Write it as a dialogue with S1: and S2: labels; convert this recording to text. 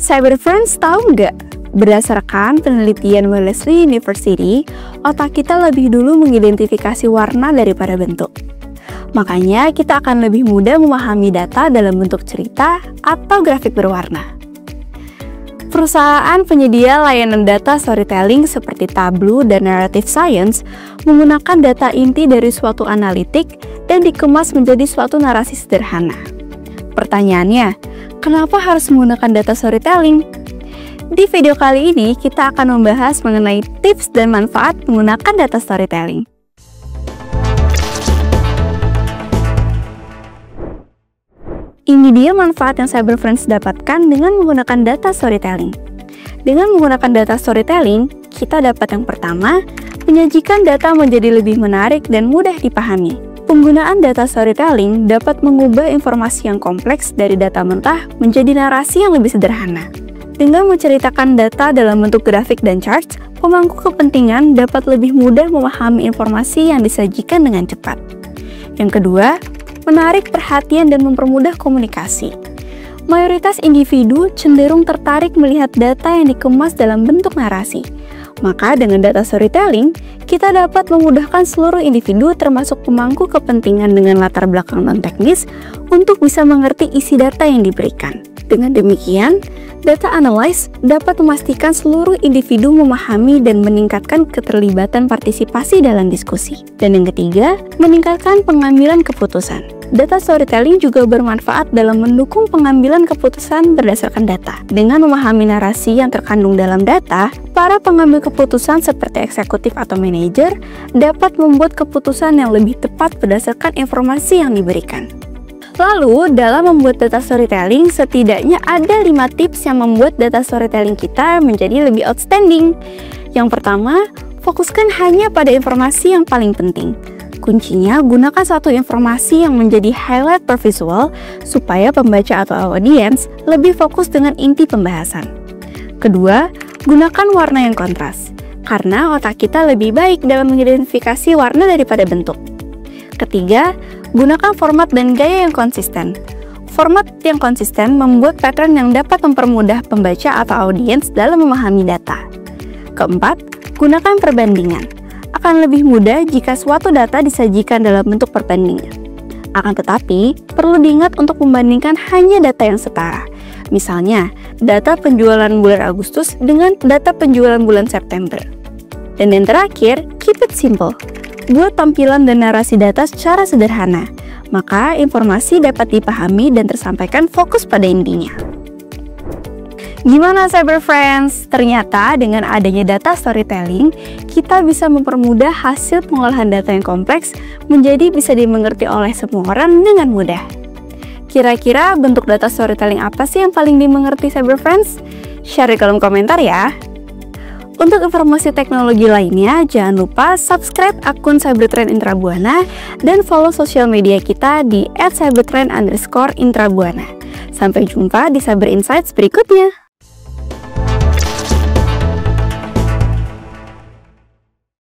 S1: Cyber Friends, tahu nggak? Berdasarkan penelitian Wellesley University, otak kita lebih dulu mengidentifikasi warna daripada bentuk. Makanya kita akan lebih mudah memahami data dalam bentuk cerita atau grafik berwarna. Perusahaan penyedia layanan data storytelling seperti Tableau dan Narrative Science menggunakan data inti dari suatu analitik dan dikemas menjadi suatu narasi sederhana. Pertanyaannya, kenapa harus menggunakan data storytelling? Di video kali ini, kita akan membahas mengenai tips dan manfaat menggunakan data storytelling. Ini dia manfaat yang Cyber Friends dapatkan dengan menggunakan data storytelling. Dengan menggunakan data storytelling, kita dapat yang pertama, menyajikan data menjadi lebih menarik dan mudah dipahami. Penggunaan data storytelling dapat mengubah informasi yang kompleks dari data mentah menjadi narasi yang lebih sederhana. Dengan menceritakan data dalam bentuk grafik dan charts, pemangku kepentingan dapat lebih mudah memahami informasi yang disajikan dengan cepat. Yang kedua, menarik perhatian dan mempermudah komunikasi. Mayoritas individu cenderung tertarik melihat data yang dikemas dalam bentuk narasi. Maka dengan data storytelling, kita dapat memudahkan seluruh individu termasuk pemangku kepentingan dengan latar belakang non-teknis untuk bisa mengerti isi data yang diberikan. Dengan demikian, data analysis dapat memastikan seluruh individu memahami dan meningkatkan keterlibatan partisipasi dalam diskusi. Dan yang ketiga, meningkatkan pengambilan keputusan. Data storytelling juga bermanfaat dalam mendukung pengambilan keputusan berdasarkan data. Dengan memahami narasi yang terkandung dalam data, para pengambil keputusan seperti eksekutif atau manajer dapat membuat keputusan yang lebih tepat berdasarkan informasi yang diberikan. Lalu, dalam membuat data storytelling, setidaknya ada 5 tips yang membuat data storytelling kita menjadi lebih outstanding. Yang pertama, fokuskan hanya pada informasi yang paling penting. Kuncinya, gunakan satu informasi yang menjadi highlight per visual supaya pembaca atau audiens lebih fokus dengan inti pembahasan. Kedua, gunakan warna yang kontras, karena otak kita lebih baik dalam mengidentifikasi warna daripada bentuk. Ketiga, gunakan format dan gaya yang konsisten. Format yang konsisten membuat pattern yang dapat mempermudah pembaca atau audiens dalam memahami data. Keempat, gunakan perbandingan. Akan lebih mudah jika suatu data disajikan dalam bentuk perbandingan. Akan tetapi, perlu diingat untuk membandingkan hanya data yang setara. Misalnya, data penjualan bulan Agustus dengan data penjualan bulan September. Dan yang terakhir, keep it simple. Buat tampilan dan narasi data secara sederhana, maka informasi dapat dipahami dan tersampaikan fokus pada intinya. Gimana Cyber Friends? Ternyata dengan adanya data storytelling, kita bisa mempermudah hasil pengolahan data yang kompleks menjadi bisa dimengerti oleh semua orang dengan mudah. Kira-kira bentuk data storytelling apa sih yang paling dimengerti Cyber Friends? Share di kolom komentar ya! Untuk informasi teknologi lainnya, jangan lupa subscribe akun Cybertrend Intrabuana dan follow sosial media kita di @cybertrend_intrabuana. Sampai jumpa di Cyber Insights berikutnya.